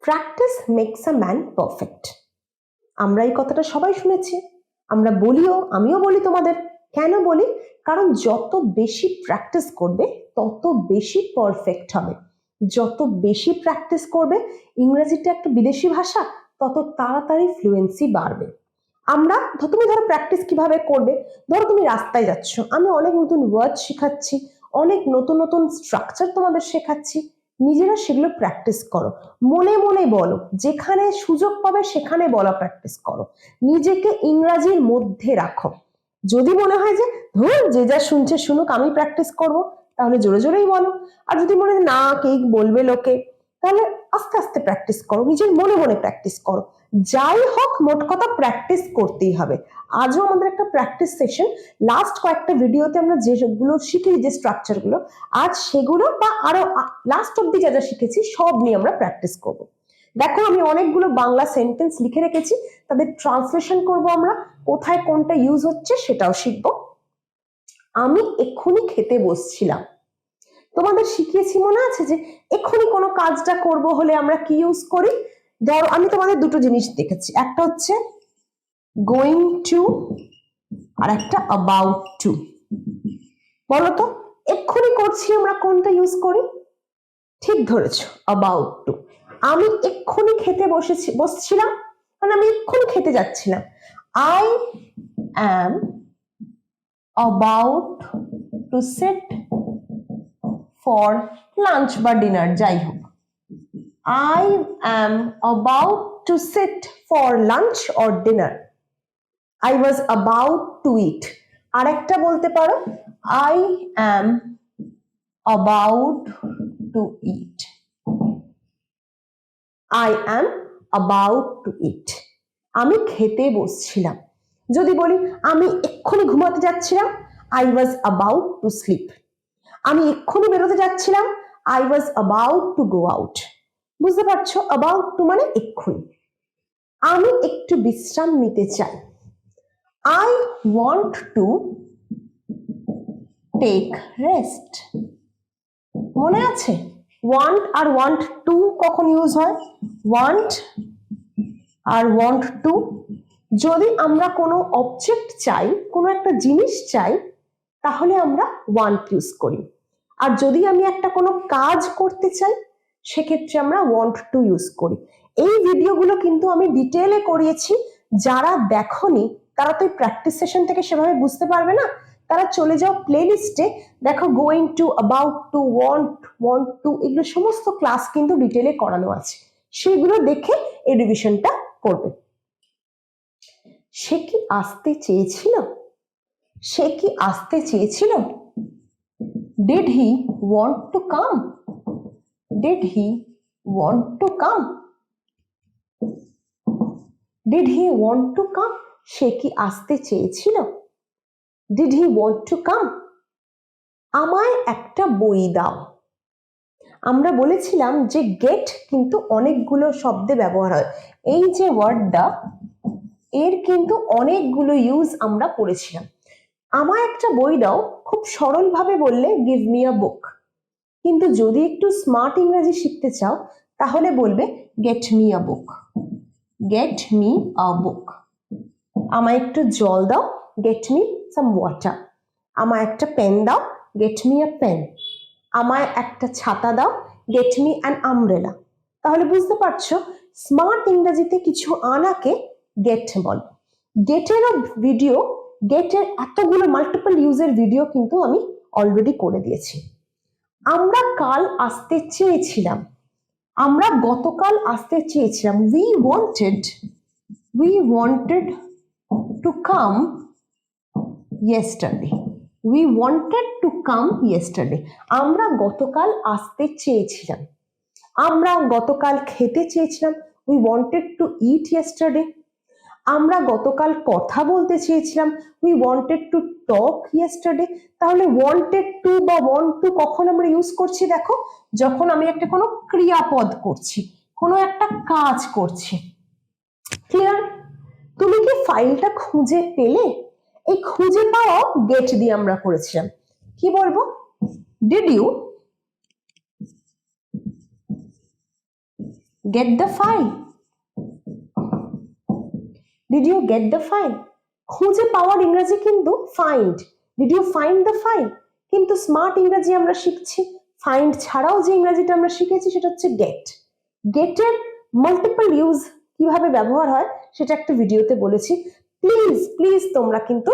Practice makes a man perfect. আমরা এই কথাটা সবাই শুনেছি, আমরা বলিও, আমিও বলি তোমাদের। কেন বলি? কারণ যত বেশি প্র্যাকটিস করবে তত বেশি পারফেক্ট হবে। যত বেশি প্র্যাকটিস করবে, ইংরেজিটা একটা বিদেশি ভাষা, তত তাড়াতাড়ি ফ্লুয়েন্সি বাড়বে। আমরা তুমি ধরো প্র্যাকটিস কিভাবে করবে? ধরো তুমি রাস্তায় যাচ্ছ, আমি অনেক নতুন ওয়ার্ড শেখাচ্ছি, অনেক নতুন নতুন স্ট্রাকচার তোমাদের শেখাচ্ছি, নিজেরা সেগুলো প্র্যাকটিস করো, মনে মনে বলো, যেখানে সুযোগ পাবে সেখানে বলা প্র্যাকটিস করো, নিজেকে ইংরাজির মধ্যে রাখো। যদি মনে হয় যে ধর যে যা শুনছে শুনুক, আমি প্র্যাকটিস করব, তাহলে জোরে জোরেই বলো। আর যদি মনে হয় না কে বলবে লোকে, তাহলে আস্তে আস্তে প্র্যাকটিস করো, নিজের মনে মনে প্র্যাকটিস করো। যাই হোক, মোট কথা প্র্যাকটিস করতেই হবে। আজও আমাদের একটা প্র্যাকটিস সেশন, লাস্ট কয়েকটা ভিডিওতে আমরা যেগুলো শিখেছি, যে স্ট্রাকচার গুলো, আজ সেগুলো বা আরো লাস্ট অব্দি যা যা শিখেছি সব নিয়ে আমরা প্র্যাকটিস করব। দেখো, আমি অনেকগুলো বাংলা সেন্টেন্স লিখে রেখেছি, তাদের ট্রান্সলেশন করব আমরা, কোথায় কোনটা ইউজ হচ্ছে সেটাও শিখবো। আমি এক্ষুনি খেতে বসছিলাম, তোমাদের শিখিয়েছি মনে আছে যে এক্ষুনি কোনো কাজটা করব হলে আমরা কি ইউজ করি? ধরো আমি তোমাদের দুটো জিনিস দেখেছি, একটা হচ্ছে গোয়িং টু আর একটা অ্যাবাউট টু। বলো তো এক্ষুনি করছি আমরা কোনটা ইউজ করি? ঠিক ধরেছো, অ্যাবাউট টু। আমি এক্ষুনি খেতে বসছিলাম, মানে আমি এক্ষুনি খেতে যাচ্ছিলাম। I am about to sit for lunch বা ডিনার, যাই হোক। I am about to sit for lunch or dinner. I was about to eat. আরেকটা বলতে পারো, I am about to eat. I am about to eat. আমি খেতে বসছিলাম। যদি বলি আমি এক্ষুনি ঘুমাতে যাচ্ছিলাম, I was about to sleep. আমি এক্ষুনি বেরোতে যাচ্ছিলাম, I was about to go out. বুঝতে পারছো? about to মানে এক্ষুনি। আমি একটু বিশ্রাম নিতে চাই, I want to take rest. মনে আছে want আর want to কখন ইউজ হয়? want আর want to। যদি আমরা কোনো অবজেক্ট চাই, কোনো একটা জিনিস চাই, তাহলে আমরা want ইউজ করি। আর যদি আমি একটা কোনো কাজ করতে চাই, সেক্ষেত্রে আমরা want to ইউজ করি। এই ভিডিওগুলো কিন্তু আমি ডিটেইলে করিয়েছি, যারা দেখোনি তারা তো এই প্র্যাকটিস সেশন থেকে সেভাবে বুঝতে পারবে না। তারা চলে যাও প্লে লিস্টে, দেখো going to, about to, want to, এগুলো সমস্ত ক্লাস কিন্তু ডিটেইলে করানো আছে, সেগুলো দেখে এই রিভিশনটা করবে। সে কি আসতে চেয়েছিল? সে কি আসতে চেয়েছিল? Did he want to come? Did he want to come? Did he want to come? সে কি আসতে চেয়েছিল? Did he want to come? আমায় একটা বই দাও। আমরা বলেছিলাম যে গেট কিন্তু অনেকগুলো শব্দে ব্যবহার হয়। এই যে ওয়ার্ডটা, এর কিন্তু অনেকগুলো ইউজ আমরা পড়েছিলাম। আমায় একটা বই দাও খুব সরল ভাবে বললে গিভ মি আ বুক, কিন্তু যদি একটু স্মার্ট ইংরেজি শিখতে চাও তাহলে বলবে get me a book. Get me a book. আমায় একটু জল দাও, গেট মি সাম ওয়াটার। আমায় একটা পেন দাও, গেট মি আ পেন। আমায় একটা ছাতা দাও, গেট মি অ্যান আমব্রেলা। তাহলে বুঝতে পারছো, স্মার্ট ইংরেজিতে কিছু আনাকে গেট বল। গেটেরও ভিডিও, গেটের এতগুলো মাল্টিপল ইউজের ভিডিও কিন্তু আমি অলরেডি করে দিয়েছি। আমরা কাল আসতে চেয়েছিলাম, আমরা গতকাল আসতে চেয়েছিলাম, we wanted to come yesterday. We wanted to come yesterday. আমরা গতকাল আসতে চেয়েছিলাম। আমরা গতকাল খেতে চেয়েছিলাম, we wanted to eat yesterday. আমরা গতকাল কথা বলতে চেয়েছিলাম, we wanted to talk yesterday. তাহলে wanted to বা want to কখন আমরা ইউজ করছি? দেখো, যখন আমি একটা কোনো ক্রিয়াপদ করছি, কোনো একটা কাজ করছি। ক্লিয়ার? তুমি কি ফাইলটা খুঁজে পেলে? এই খুঁজে পাওয়া গেট দিয়ে আমরা করেছিলাম। কি বলবো? Did you Get the file. Did you get the file? খুঁজে পাওয়ার ইংরেজি কিন্তু find. Did you find the file? কিন্তু স্মার্ট ইংরেজি আমরা শিখছি find ছাড়াও যে ইংরেজিটা আমরা শিখেছি সেটা হচ্ছে get. Get এর মাল্টিপল ইউজ কিভাবে ব্যবহার হয় সেটা একটা ভিডিওতে বলেছি। প্লিজ তোমরা কিন্তু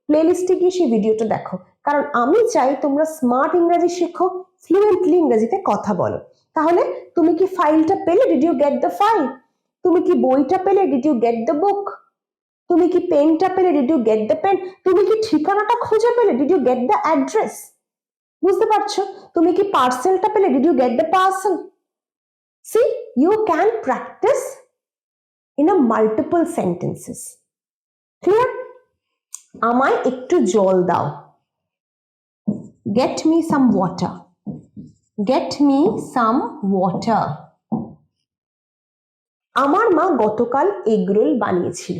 প্লেলিস্টে গিয়ে সেই ভিডিওটা দেখো, কারণ আমি চাই তোমরা স্মার্ট ইংরেজি শেখো, ফ্লুয়েন্টলি ইংরেজিতে কথা বলো। তাহলে তুমি কি ফাইলটা পেলে? Did you get the file? তুমি কি বইটা পেলে? Did you get the book? তুমি কি পেনটা পেলে? Did you get the pen? তুমি কি ঠিকানাটা খুঁজে পেলে? Did you get the address? বুঝতে পারছো? তুমি কি পার্সেলটা পেলে? Did you get the parcel? See, you can practice in a multiple sentences. Clear? আমায় একটু জল দাও। Get me some water. Get me some water. আমার মা গতকাল এগ রোল বানিয়েছিল।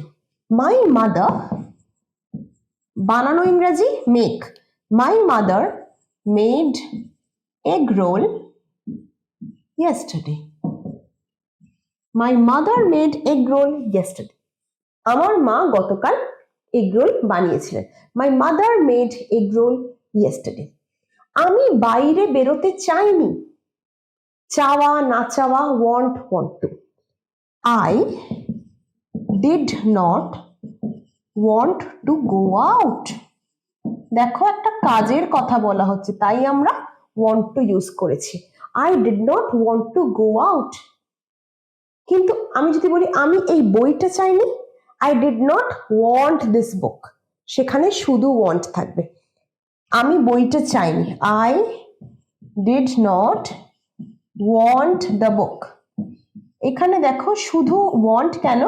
My mother, বানানো ইংরেজি make. My mother made egg roll yesterday. My mother made egg roll yesterday. আমার মা গতকাল এগ রোল বানিয়েছিলেন। My mother made egg roll yesterday. আমি বাইরে বেরোতে চাইনি। চাওয়া না চাওয়া want to. I did not want to go out. দেখো একটা কাজের কথা বলা হচ্ছে তাই আমরা want to ইউজ করেছি। I did not want to go out. কিন্তু আমি যদি বলি আমি এই বইটা চাইনি, I did not want this book, সেখানে শুধু want থাকবে। আমি বইটা চাইনি, I did not want the book। এখানে দেখো শুধু want কেন,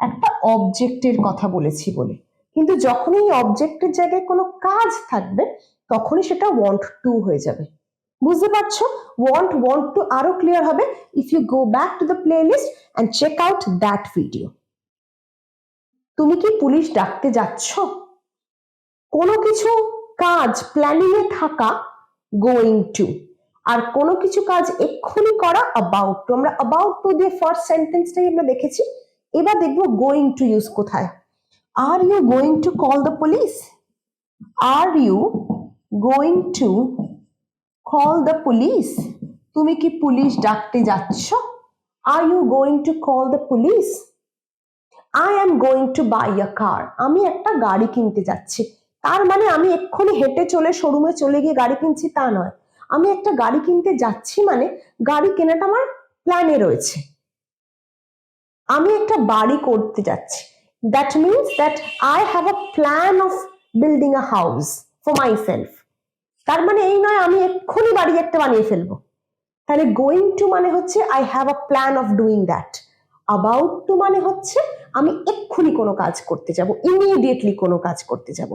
একটা অবজেক্টের কথা বলেছি বলে, কিন্তু যখন এই অবজেক্টের জায়গায় কোনো কাজ থাকবে তখনই সেটা want to হয়ে যাবে। বুঝতে পারছো? want to আরো ক্লিয়ার হবে if you go back to the playlist and check out that video. তুমি কি পুলিশ ডাকতে যাচ্ছ? কোনো কিছু কাজ প্ল্যানিং এ থাকা গোয়িং টু, আর কোনো কিছু কাজ এক্ষুনি করা অ্যাবাউট টু। আমরা অ্যাবাউট টু দিয়ে ফার্স্ট সেন্টেন্সটাই আমরা দেখেছি, এবার দেখবো গোয়িং টু ইউজ কোথায়। Are you going to call the police? Are you going to call the police? তুমি কি পুলিশ ডাকতে যাচ্ছ? Are you going to call the police? I am going to buy a car. আমি একটা গাড়ি কিনতে যাচ্ছি। তার মানে আমি এক্ষুনি হেঁটে চলে শোরুমে চলে গিয়ে গাড়ি কিনছি তা নয়। আমি একটা গাড়ি কিনতে যাচ্ছি মানে গাড়ি কেনাটা আমার প্ল্যানে রয়েছে। আমি একটা বাড়ি করতে যাচ্ছি। That means that I have a plan of building a house for myself. তার মানে এই নয় আমি এক্ষুনি বাড়ি একটা বানিয়ে ফেলবো। তাহলে গোয়িং টু মানে হচ্ছে I have a plan of doing that. About to মানে হচ্ছে আমি এক্ষুনি কোনো কাজ করতে যাব, ইমিডিয়েটলি কোনো কাজ করতে যাব।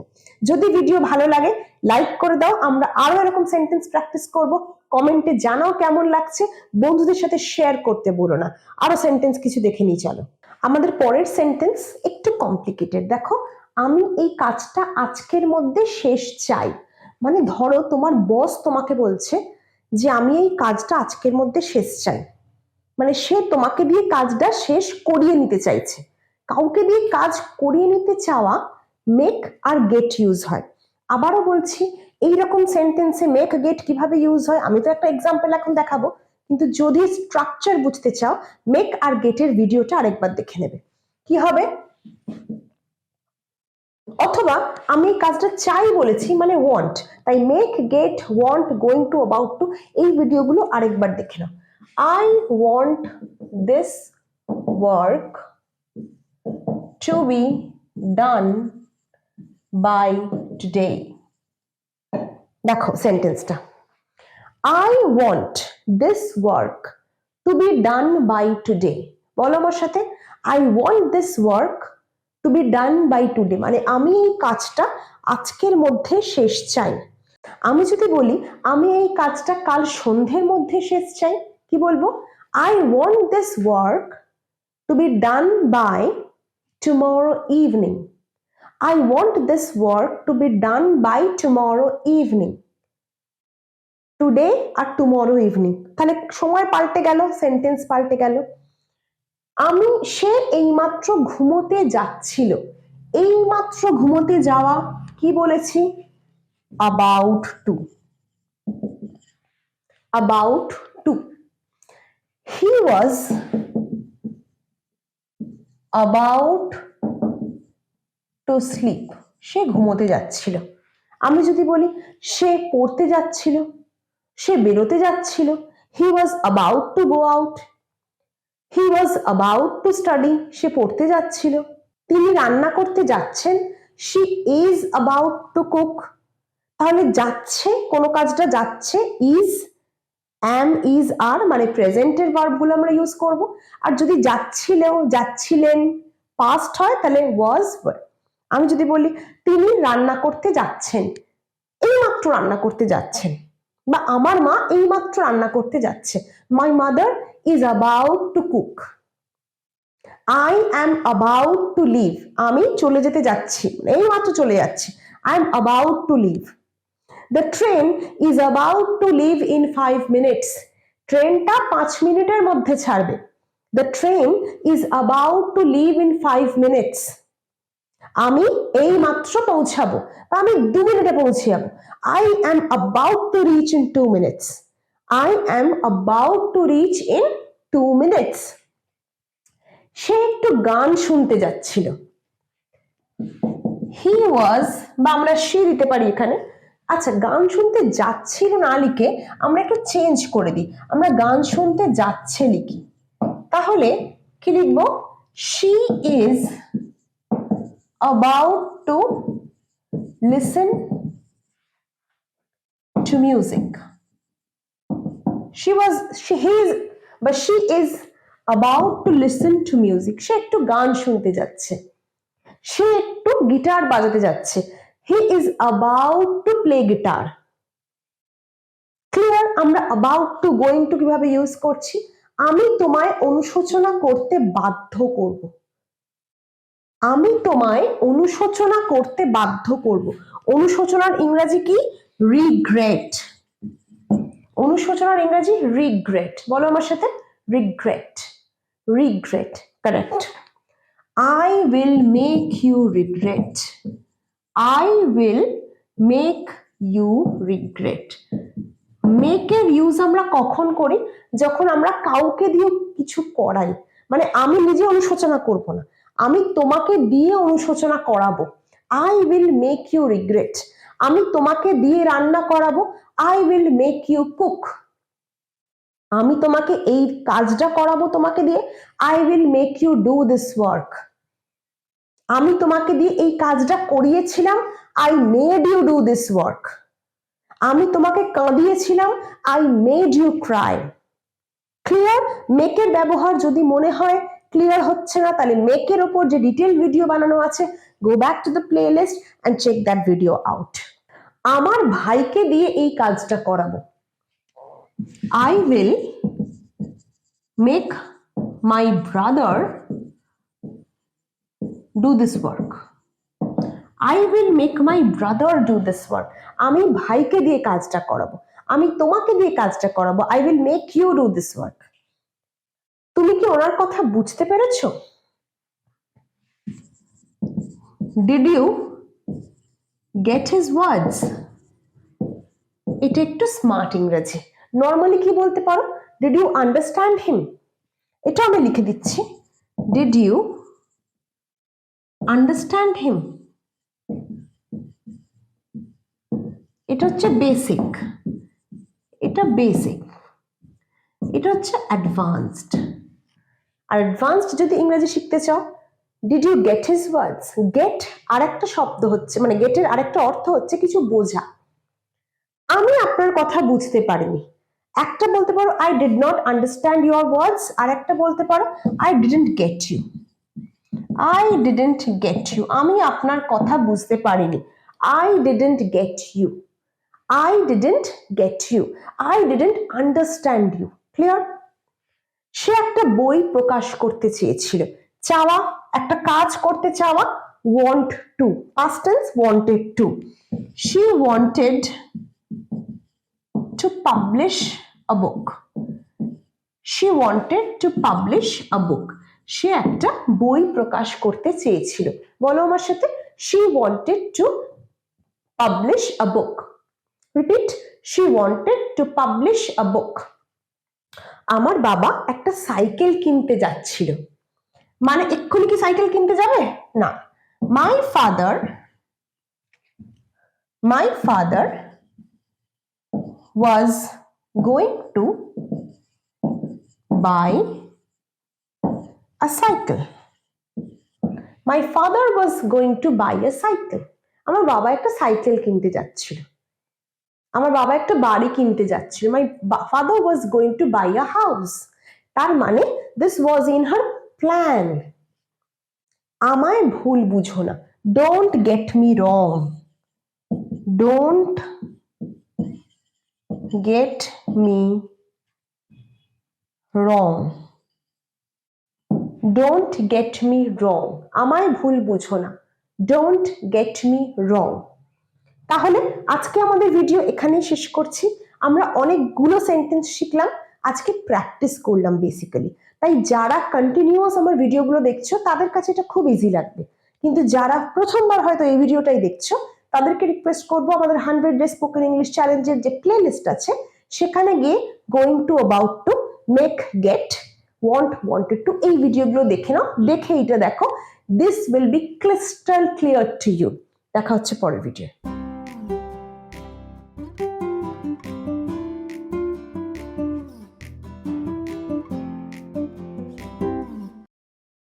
যদি ভিডিও ভালো লাগে লাইক করে দাও, আমরা আরো এরকম সেন্টেন্স প্র্যাকটিস করব। কমেন্টে জানাও কেমন লাগছে, বন্ধুদের সাথে শেয়ার করতে ভুলো না। আরো সেন্টেন্স কিছু দেখে নিই চলো। আমাদের পরের সেন্টেন্স একটু কমপ্লিকেটেড। দেখো, আমি এই কাজটা আজকের মধ্যে শেষ চাই। মানে ধরো তোমার বস তোমাকে বলছে যে আমি এই কাজটা আজকের মধ্যে শেষ চাই, মানে সে তোমাকে দিয়ে কাজটা শেষ করিয়ে নিতে চাইছে। কাউকে দিয়ে কাজ করিয়ে নিতে চাওয়া মেক আর গেট ইউজ হয়। আবারও বলছি, এইরকম সেন্টেন্সে মেক গেট কিভাবে ইউজ হয় আমি তো একটা এক্সাম্পল এখন দেখাবো, কিন্তু যদি স্ট্রাকচার বুঝতে চাও মেক আর গেটের ভিডিওটা আরেকবার দেখে নেবে। কি হবে? অথবা আমি এই কাজটা চাই বলেছি মানে ওয়ান্ট, তাই make get want going to about to এই ভিডিওগুলো আরেকবার দেখে নাও। I want this work to be done by today. দেখো সেন্টেন্সটা, I want this work to be done by today. বলো আমার সাথে, I want this work to be done by today, মানে আমি এই কাজটা আজকের মধ্যে শেষ চাই। আমি যদি বলি আমি এই কাজটা কাল সন্ধ্যের মধ্যে শেষ চাই, কি বলবো? I want this work to be done by tomorrow evening. I want this work to be done by tomorrow evening. Today R tomorrow evening, তাহলে সময় পাল্টে গেল, সেন্টেন্স পাল্টে গেল। সে এইমাত্র ঘুমোতে যাচ্ছিল। এইমাত্র ঘুমোতে যাওয়া কি বলেছি? about to. about to. He was about to sleep. সে ঘুমোতে যাচ্ছিল। আমি যদি বলি সে পড়তে যাচ্ছিল, সে বেরোতে যাচ্ছিল, he was about to go out. he was about to study. সে পড়তে যাচ্ছিল। তিনি রান্না করতে যাচ্ছেন, she is about to cook. তাহলে যাচ্ছে, কোনো কাজটা যাচ্ছে, is, am, is, are মানে প্রেজেন্টের ভার্বগুলো আমরা ইউজ করব। আর যদি যাচ্ছিলেও, যাচ্ছিলেন পাস্ট হয় তাহলে was were। আমি যদি বলি তিনি রান্না করতে যাচ্ছেন, এইমাত্র রান্না করতে যাচ্ছেন, বা আমার মা এইমাত্র রান্না করতে যাচ্ছে, my mother is about to cook. I am about to leave. আমি চলে যেতে যাচ্ছি, এইমাত্র চলে যাচ্ছি, I am about to leave. The train is about to leave in 5 minutes. ট্রেনটা 5 মিনিটের মধ্যে ছাড়বে। The train is about to leave in 5 minutes. আমি এইমাত্র পৌঁছাবো, বা আমি 2 মিনিটে পৌঁছে যাবো। I am about to reach in 2 minutes. I am about to reach in 2 minutes. সে একটু গান শুনতে যাচ্ছিল। He was, বা আমরা she দিতে পারি এখানে। আচ্ছা, গান শুনতে যাচ্ছিল না লিখে আমরা একটু চেঞ্জ করে দিই, আমরা গান শুনতে যাচ্ছে লিখি। তাহলে কি লিখবো? she is about to listen to music. she is about to listen to music. সে একটু গান শুনতে যাচ্ছে, সে একটু গিটার বাজাতে যাচ্ছে। he is about to play guitar. Clear? আমরা about to, going to কিভাবে ইউজ করছি? আমি তোমায় অনুশোচনা করতে বাধ্য করব। আমি তোমায় অনুশোচনা করতে বাধ্য করব। অনুশোচনার ইংরেজি কি? রিগ্রেট। অনুশোচনার ইংরেজি রিগ্রেট। বলো আমার সাথে, regret. Regret, correct. I will make you regret. I will make you regret. make এর ইউজ আমরা কখন করি? যখন আমরা কাউকে দিয়ে কিছু করাই, মানে আমি নিজে অনুশোচনা করব না, আমি তোমাকে দিয়ে অনুশোচনা করাবো। I will make you regret. আমি তোমাকে দিয়ে রান্না করাবো। I will make you cook. আমি তোমাকে এই কাজটা করাবো তোমাকে দিয়ে। I will make you do this work. আমি তোমাকে দিয়ে এই কাজটা করিয়েছিলাম। I made you do this work. আমি তোমাকে কাঁদিয়েছিলাম। I made you cry. Clear? মেকের ব্যবহার যদি মনে হয় ক্লিয়ার হচ্ছে না, তাহলে মেকের উপর যে ডিটেইল ভিডিও বানানো আছে, go back to the playlist and check that video out. আমার ভাইকে দিয়ে এই কাজটা করাবো। I will make my brother do this work. I will make my brother do this work. আমি ভাইকে দিয়ে কাজটা করাবো, আমি তোমাকে দিয়ে কাজটা করাবো। I will make you do this work. তুমি কি ওনার কথা বুঝতে পেরেছো? Did you get his words? এটা একটু স্মার্ট ইংরেজি। নর্মালি কি বলতে পারো? Did you understand him? এটা আমি লিখে দিচ্ছি। Did you understand him? এটা হচ্ছে বেসিক, এটা বেসিক, এটা হচ্ছে অ্যাডভান্সড। আর অ্যাডভান্সড যদি ইংরেজি শিখতে চাও, did you get his words? Get আরেকটা শব্দ হচ্ছে, মানে গেটের আরেকটা অর্থ হচ্ছে কিছু বোঝা। আমি আপনার কথা বুঝতে পারিনি। একটা বলতে পারো I did not understand your words, আর একটা বলতে পারো I didn't get you. I didn't get you, আমি আপনার কথা বুঝতে পারিনি। I didn't get you. I didn't get you. I didn't understand you. Clear? সে একটা বই প্রকাশ করতে চেয়েছিল। চাওয়া, একটা কাজ করতে চাওয়া, want to, past tense wanted to. She wanted to publish a book. She wanted to publish a book. সে একটা বই প্রকাশ করতে চেয়েছিল। বলো আমার সাথে, she wanted to publish a book. Repeat, she wanted to publish a book. আমার বাবা একটা সাইকেল কিনতে যাচ্ছিল, মানে এক্ষুনি কি সাইকেল কিনতে যাবে না। my father was going to buy a cycle. My father was going to buy a cycle. আমার বাবা একটা সাইকেল কিনতে যাচ্ছিল, আমার বাবা একটা বাড়ি কিনতে যাচ্ছিল। My father was going to buy a house. তার মানে this was in her plan. আমায় ভুল বুঝো না, don't get me wrong. Don't get me wrong. Don't get me wrong. আমায় ভুল বুঝো না, don't get me wrong. তাহলে আজকে আমাদের ভিডিও এখানেই শেষ করছি। আমরা অনেকগুলো সেন্টেন্স শিখলাম, আজকে প্র্যাকটিস করলাম বেসিক্যালি। তাই যারা কন্টিনিউয়াস আমার ভিডিওগুলো দেখছো তাদের কাছে এটা খুব ইজি লাগবে, কিন্তু যারা প্রথমবার হয়তো এই ভিডিওটাই দেখছো তাদেরকে রিকোয়েস্ট করবো আমাদের 100 ডে স্পোকেন ইংলিশ চ্যালেঞ্জের যে প্লে লিস্ট আছে সেখানে গিয়ে going to, about to, make, get, want, wanted to এই ভিডিওগুলো দেখে নাও। দেখে এটা দেখো, this will be crystal clear to you. দেখা হচ্ছে পরের ভিডিও।